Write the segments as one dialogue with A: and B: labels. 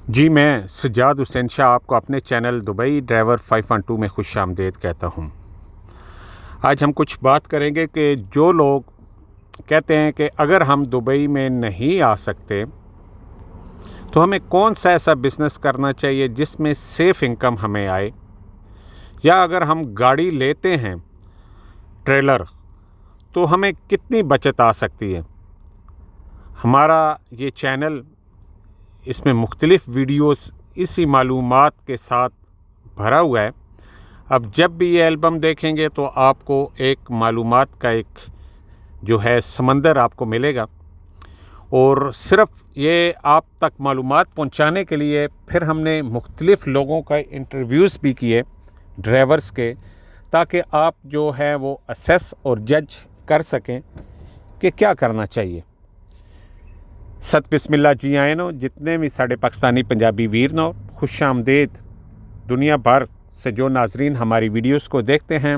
A: जी, मैं सज्जाद हुसैन शाह आपको अपने चैनल दुबई ड्राइवर 512 में खुश आमदीद कहता हूँ। आज हम कुछ बात करेंगे कि जो लोग कहते हैं कि अगर हम दुबई में नहीं आ सकते तो हमें कौन सा ऐसा बिज़नेस करना चाहिए जिसमें सेफ़ इनकम हमें आए, या अगर हम गाड़ी लेते हैं ट्रेलर तो हमें कितनी बचत आ सकती है। हमारा ये चैनल, इसमें मुख्तलिफ़ वीडियोस इसी मालूमात के साथ भरा हुआ है। अब जब भी ये एल्बम देखेंगे तो आपको एक मालूमात का एक जो है समंदर आपको मिलेगा, और सिर्फ़ ये आप तक मालूमात पहुंचाने के लिए फिर हमने मुख्तलिफ़ लोगों का इंटरव्यूज़ भी किए ड्राइवर्स के, ताकि आप जो है वो असेस और जज कर सकें कि क्या करना चाहिए। सत बिस्मिल्लाह जी आए नो, जितने भी साढ़े पाकिस्तानी पंजाबी वीर नो, खुश आमदीद। दुनिया भर से जो नाजरीन हमारी वीडियोस को देखते हैं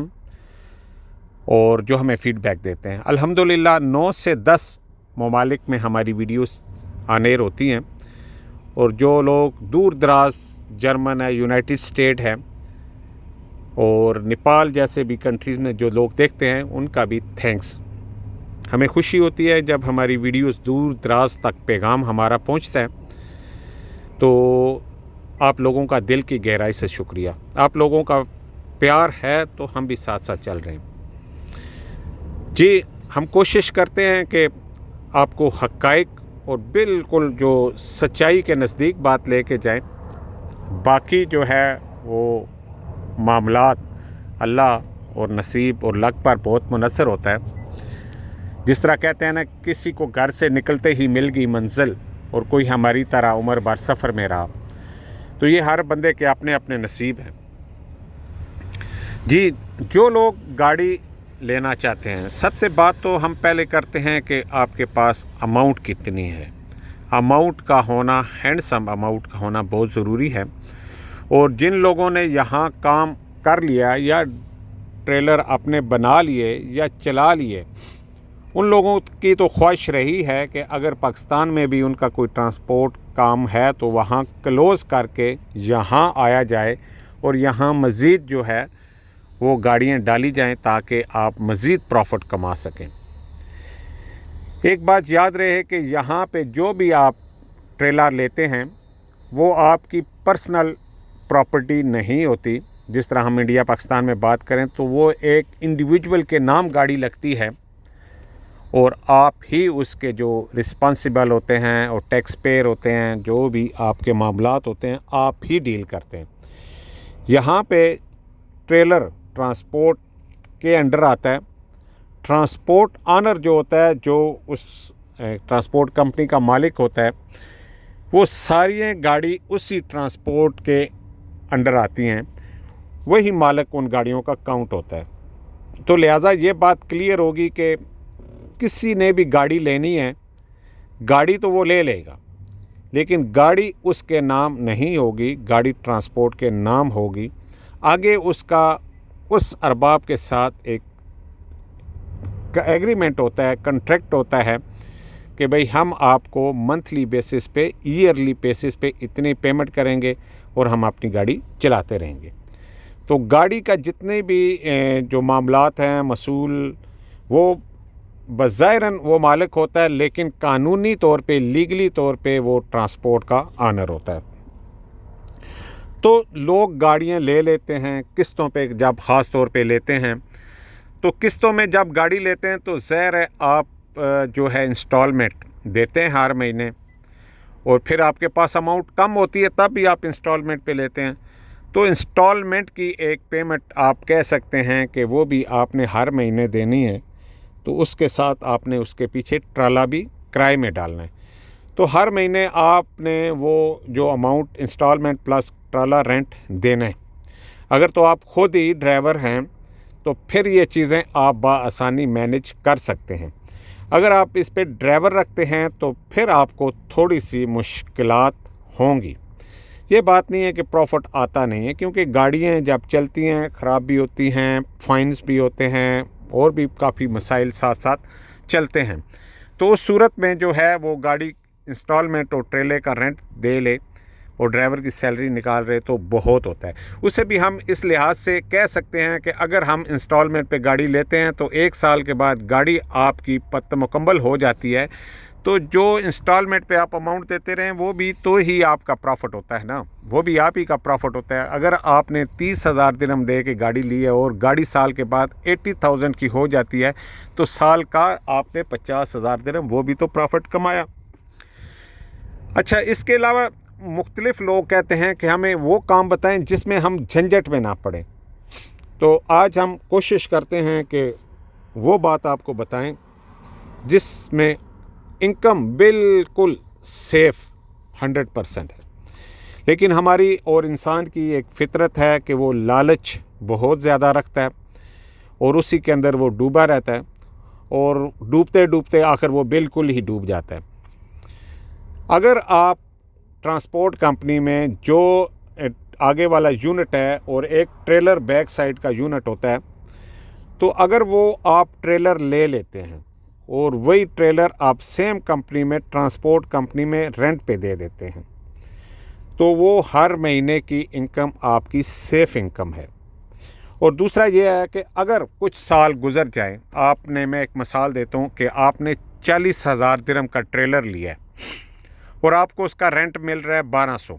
A: और जो हमें फ़ीडबैक देते हैं, अल्हम्दुलिल्लाह 9 से 10 ममालिक में हमारी वीडियोस आनेर होती हैं, और जो लोग दूर दराज जर्मन है, यूनाइटेड स्टेट है और नेपाल जैसे भी कंट्रीज़ में जो लोग देखते हैं, उनका भी थैंक्स। हमें खुशी होती है जब हमारी वीडियोस दूर दराज तक पैगाम हमारा पहुंचता है, तो आप लोगों का दिल की गहराई से शुक्रिया। आप लोगों का प्यार है तो हम भी साथ साथ चल रहे हैं। जी, हम कोशिश करते हैं कि आपको हक़ाइक़ और बिल्कुल जो सच्चाई के नज़दीक बात लेके जाएं। बाकी जो है वो मामलात अल्लाह और नसीब और लक पर बहुत मुनसर होता है। जिस तरह कहते हैं ना, किसी को घर से निकलते ही मिल गई मंजिल और कोई हमारी तरह उम्र भर सफ़र में रहा, तो ये हर बंदे के अपने अपने नसीब हैं। जी, जो लोग गाड़ी लेना चाहते हैं, सबसे बात तो हम पहले करते हैं कि आपके पास अमाउंट कितनी है। अमाउंट का होना, हैंडसम अमाउंट का होना बहुत ज़रूरी है। और जिन लोगों ने यहाँ काम कर लिया या ट्रेलर अपने बना लिए या चला लिए, उन लोगों की तो ख्वाहिश रही है कि अगर पाकिस्तान में भी उनका कोई ट्रांसपोर्ट काम है तो वहाँ क्लोज़ करके यहाँ आया जाए और यहाँ मज़ीद जो है वो गाड़ियाँ डाली जाएं, ताकि आप मज़ीद प्रॉफिट कमा सकें। एक बात याद रहे कि यहाँ पे जो भी आप ट्रेलर लेते हैं वो आपकी पर्सनल प्रॉपर्टी नहीं होती। जिस तरह हम इंडिया पाकिस्तान में बात करें तो वो एक इंडिविजुअल के नाम गाड़ी लगती है और आप ही उसके जो रिस्पॉन्सिबल होते हैं और टैक्स पेयर होते हैं, जो भी आपके मामलात होते हैं आप ही डील करते हैं। यहाँ पे ट्रेलर ट्रांसपोर्ट के अंडर आता है। ट्रांसपोर्ट ऑनर जो होता है, जो उस ट्रांसपोर्ट कंपनी का मालिक होता है, वो सारी गाड़ी उसी ट्रांसपोर्ट के अंडर आती हैं, वही मालिक उन गाड़ियों का काउंट होता है। तो लिहाजा ये बात क्लियर होगी कि किसी ने भी गाड़ी लेनी है, गाड़ी तो वो ले लेगा, लेकिन गाड़ी उसके नाम नहीं होगी, गाड़ी ट्रांसपोर्ट के नाम होगी। आगे उसका उस अरबाब के साथ एक एग्रीमेंट होता है, कॉन्ट्रैक्ट होता है कि भाई हम आपको मंथली बेसिस पे, ईयरली बेसिस पे इतनी पेमेंट करेंगे और हम अपनी गाड़ी चलाते रहेंगे। तो गाड़ी का जितने भी जो मामलात हैं मसूल, वो बज़ाहिरन वो मालिक होता है, लेकिन कानूनी तौर पे, लीगली तौर पे वो ट्रांसपोर्ट का ऑनर होता है। तो लोग गाड़ियां ले लेते हैं किस्तों पे, जब ख़ास तौर पे लेते हैं तो किस्तों में जब गाड़ी लेते हैं तो ज़ाहिर है आप जो है इंस्टॉलमेंट देते हैं हर महीने, और फिर आपके पास अमाउंट कम होती है तब भी आप इंस्टॉलमेंट पे लेते हैं। तो इंस्टॉलमेंट की एक पेमेंट आप कह सकते हैं कि वो भी आपने हर महीने देनी है, तो उसके साथ आपने उसके पीछे ट्राला भी किराए में डालना है। तो हर महीने आपने वो जो अमाउंट इंस्टॉलमेंट प्लस ट्राला रेंट देना है। अगर तो आप ख़ुद ही ड्राइवर हैं तो फिर ये चीज़ें आप बआसानी मैनेज कर सकते हैं। अगर आप इस पे ड्राइवर रखते हैं तो फिर आपको थोड़ी सी मुश्किलात होंगी। ये बात नहीं है कि प्रॉफिट आता नहीं है, क्योंकि गाड़ियाँ जब चलती हैं ख़राब भी होती हैं, फ़ाइन्स भी होते हैं और भी काफ़ी मसाइल साथ साथ चलते हैं। तो उस सूरत में जो है वो गाड़ी इंस्टॉलमेंट और ट्रेले का रेंट दे ले اور ڈرائیور کی سیلری نکال رہے تو بہت ہوتا ہے. اسے بھی ہم اس لحاظ سے کہہ سکتے ہیں کہ اگر ہم انسٹالمنٹ پہ گاڑی لیتے ہیں تو 1 سال کے بعد گاڑی آپ کی مکمل ہو جاتی ہے تو جو انسٹالمنٹ پہ آپ اماؤنٹ دیتے رہیں وہ بھی تو ہی آپ کا پروفٹ ہوتا ہے نا, وہ بھی آپ ہی کا پروفٹ ہوتا ہے. اگر آپ نے 30,000 درہم دے کے گاڑی لی ہے اور گاڑی سال کے بعد 80,000 کی ہو جاتی ہے تو سال کا آپ نے 50,000 درہم وہ بھی تو پروفٹ کمایا. اچھا, اس کے علاوہ مختلف لوگ کہتے ہیں کہ ہمیں وہ کام بتائیں جس میں ہم جھنجٹ میں نہ پڑیں. تو آج ہم کوشش کرتے ہیں کہ وہ بات آپ کو بتائیں جس میں انکم بالکل سیف 100% ہے. لیکن ہماری اور انسان کی ایک فطرت ہے کہ وہ لالچ بہت زیادہ رکھتا ہے اور اسی کے اندر وہ ڈوبا رہتا ہے اور ڈوبتے ڈوبتے آخر وہ بالکل ہی ڈوب جاتا ہے. اگر آپ ٹرانسپورٹ کمپنی میں جو آگے والا یونٹ ہے اور ایک ٹریلر بیک سائڈ کا یونٹ ہوتا ہے تو اگر وہ آپ ٹریلر لے لیتے ہیں اور وہی ٹریلر آپ سیم کمپنی میں ٹرانسپورٹ کمپنی میں رینٹ پہ دے دیتے ہیں تو وہ ہر مہینے کی انکم آپ کی سیف انکم ہے. اور دوسرا یہ ہے کہ اگر کچھ سال گزر جائیں, آپ نے, میں ایک مثال دیتا ہوں کہ آپ نے 40,000 درہم کا ٹریلر لیا ہے اور آپ کو اس کا رینٹ مل رہا ہے 1200,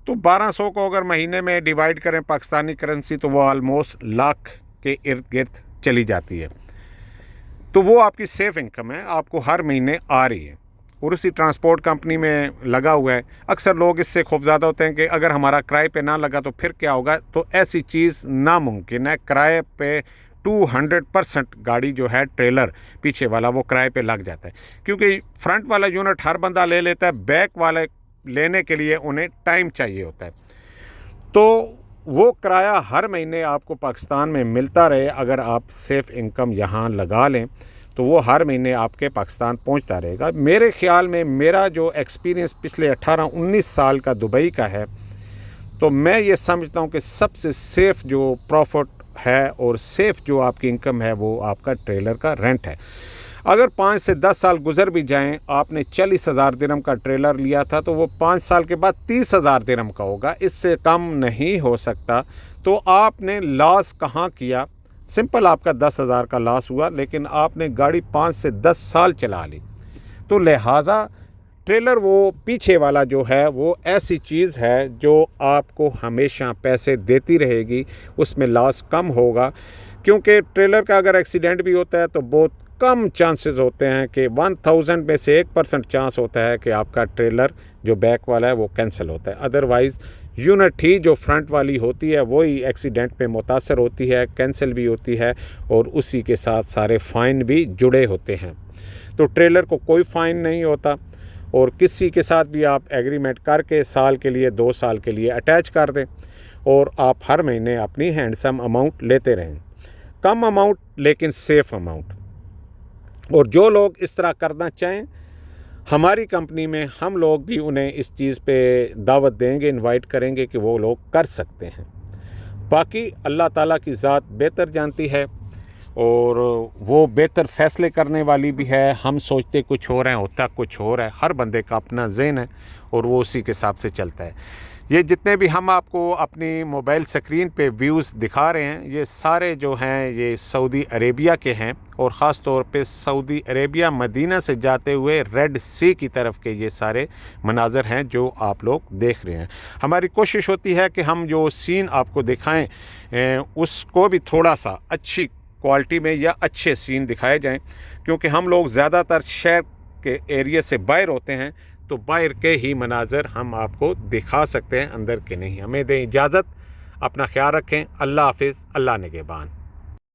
A: تو 1200 کو اگر مہینے میں ڈیوائیڈ کریں پاکستانی کرنسی تو وہ آلموسٹ لاکھ کے ارد گرد چلی جاتی ہے. تو وہ آپ کی سیف انکم ہے, آپ کو ہر مہینے آ رہی ہے اور اسی ٹرانسپورٹ کمپنی میں لگا ہوا ہے. اکثر لوگ اس سے خوفزدہ ہوتے ہیں کہ اگر ہمارا کرائے پہ نہ لگا تو پھر کیا ہوگا, تو ایسی چیز ناممکن ہے. کرائے پہ 200% گاڑی جو ہے ٹریلر پیچھے والا وہ کرائے پہ لگ جاتا ہے, کیونکہ فرنٹ والا یونٹ ہر بندہ لے لیتا ہے, بیک والے لینے کے لیے انہیں ٹائم چاہیے ہوتا ہے. تو وہ کرایہ ہر مہینے آپ کو پاکستان میں ملتا رہے. اگر آپ سیف انکم یہاں لگا لیں تو وہ ہر مہینے آپ کے پاکستان پہنچتا رہے گا. میرے خیال میں میرا جو ایکسپیرینس پچھلے 18-19 سال کا دبئی کا ہے تو میں یہ سمجھتا ہوں کہ سب سے سیف جو پروفٹ ہے اور سیف جو آپ کی انکم ہے وہ آپ کا ٹریلر کا رینٹ ہے. اگر 5 سے 10 سال گزر بھی جائیں, آپ نے 40,000 درہم کا ٹریلر لیا تھا تو وہ 5 سال کے بعد 30,000 درہم کا ہوگا, اس سے کم نہیں ہو سکتا. تو آپ نے لاس کہاں کیا؟ سمپل آپ کا 10,000 کا لاس ہوا, لیکن آپ نے گاڑی 5 سے 10 سال چلا لی. تو لہٰذا ٹریلر وہ پیچھے والا جو ہے وہ ایسی چیز ہے جو آپ کو ہمیشہ پیسے دیتی رہے گی, اس میں لاس کم ہوگا. کیونکہ ٹریلر کا اگر ایکسیڈنٹ بھی ہوتا ہے تو بہت کم چانسز ہوتے ہیں کہ 1000 میں سے 1% چانس ہوتا ہے کہ آپ کا ٹریلر جو بیک والا ہے وہ کینسل ہوتا ہے. ادروائز یونٹ ہی جو فرنٹ والی ہوتی ہے وہی ایکسیڈنٹ میں متاثر ہوتی ہے, کینسل بھی ہوتی ہے اور اسی کے ساتھ سارے فائن بھی جڑے ہوتے ہیں. تو ٹریلر کو کوئی فائن نہیں ہوتا اور کسی کے ساتھ بھی آپ ایگریمنٹ کر کے سال کے لیے 2 سال کے لیے اٹیچ کر دیں اور آپ ہر مہینے اپنی ہینڈسم اماؤنٹ لیتے رہیں, کم اماؤنٹ لیکن سیف اماؤنٹ. اور جو لوگ اس طرح کرنا چاہیں ہماری کمپنی میں ہم لوگ بھی انہیں اس چیز پہ دعوت دیں گے, انوائٹ کریں گے کہ وہ لوگ کر سکتے ہیں. باقی اللہ تعالیٰ کی ذات بہتر جانتی ہے اور وہ بہتر فیصلے کرنے والی بھی ہے. ہم سوچتے کچھ ہو رہے ہیں, ہوتا کچھ ہو رہا ہے. ہر بندے کا اپنا ذہن ہے اور وہ اسی کے حساب سے چلتا ہے. یہ جتنے بھی ہم آپ کو اپنی موبائل سکرین پہ ویوز دکھا رہے ہیں یہ سارے جو ہیں یہ سعودی عربیہ کے ہیں اور خاص طور پہ سعودی عربیہ مدینہ سے جاتے ہوئے ریڈ سی کی طرف کے یہ سارے مناظر ہیں جو آپ لوگ دیکھ رہے ہیں. ہماری کوشش ہوتی ہے کہ ہم جو سین آپ کو دکھائیں اس کو بھی تھوڑا سا اچھی کوالٹی میں یا اچھے سین دکھائے جائیں, کیونکہ ہم لوگ زیادہ تر شہر کے ایریا سے باہر ہوتے ہیں تو باہر کے ہی مناظر ہم آپ کو دکھا سکتے ہیں, اندر کے نہیں. ہمیں دیں اجازت, اپنا خیال رکھیں. اللہ حافظ, اللہ نگہبان.